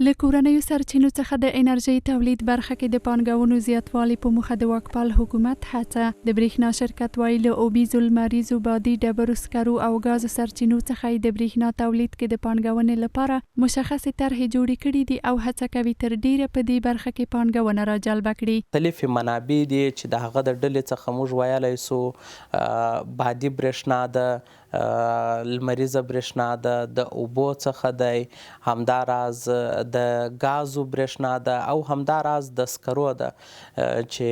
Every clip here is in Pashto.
له کورنیو سرچینو څخه د انرژۍ تولید برخه کې د پانګونو زیاتوالي په موخه د واکپال حکومت هڅه. د برېښنا شرکت وايي له اوبیزو لمریزو بادي ډبرو سکرو او غازو سرچینو څخه د برېښنا تولید کې د پانګونې لپاره مشخصې طرحې جوړې کړي دي او هڅه کوي تر ډیره په دې برخه کې پانګونه راجلب کړي. مختلفې منابع دي چې د هغه د ډلې څخه موږ ویلی سو بادي برېښنا ده، لمریزه برېښنا ده، د اوبو څخه دی، همداراز د غازو برېښنا ده او همداراز د سکرو ده چې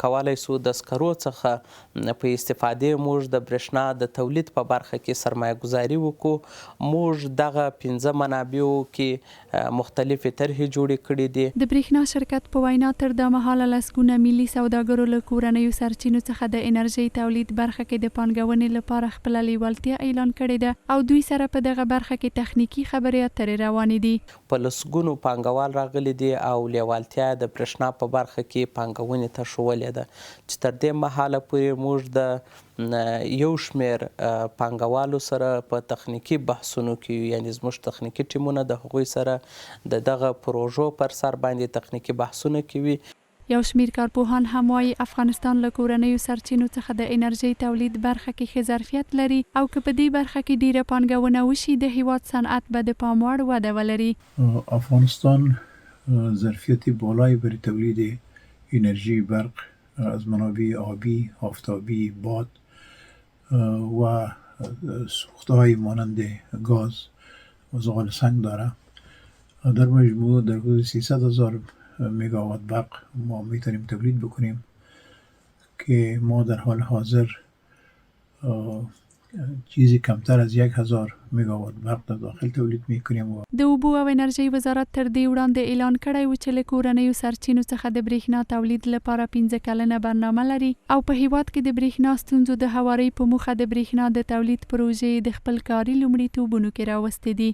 کولی سو د سکرو څخه په استفادې موږ د برېښنا د تولید په برخه کې سرمایه ګزاري وکړو. موږ دغه 15 منابعو کې مختلفې طرحې جوړې کړي دي. د برېښنا شرکت په وینا تر دا مهاله لسګونه ملي سوداګرو له کورنیو سرچینو څخه د انرژۍ تولید برخه کې د پانګونې لپاره خپله لیوالتیا اعلان کړې ده او دوی سره په دغه برخه کې تخنیکی خبرې اترې روانې دي. په لسګونو پانګوال راغلي دي او لیوالتیا د برېښنا په برخه کې پانګونې ته ښولې ده چې تر دې مهاله پورې موږ د یو شمېر پانګوالو سره په تخنیکی بحثونو کې، یعنی زموږ تخنیکی ټیمونه د هغوی سره د دغه پروژو پر سر باندې تخنیکی بحثونه کوي. یو شمیر کارپوهان هم وايي افغانستان له کورنیو سرچینو څخه د انرژۍ تولید برخه کې ښه ظرفیت لري او که په دې برخه کې ډیره پانګونه وشي د هیواد صنعت به د پام وړ وده ولري. افغانستان ظرفیت بالایی برای تولید انرژی برق از منابع آبی، آفتابی، باد و سوخته‌های مانند گاز و زغال سنگ داره. در مجموع در حدود 300,000 مگاوات برق ما میتونیم تولید بکنیم که ما در حال حاضر چیزی کمتر از 1000 مگاوات برق در داخل تولید میکنیم. د اوبو او انرژۍ وزارت تر دې وړاندې اعلان کړی و چې له کورنیو سرچینو څخه د برېښنا تولید لپاره 15 کلنه برنامه لري او په هیواد کې د برېښنا ستونزو د هواري په موخه د برېښنا د تولید پروژې د خپل کاري لومړیتوبونو کې راوستې دي.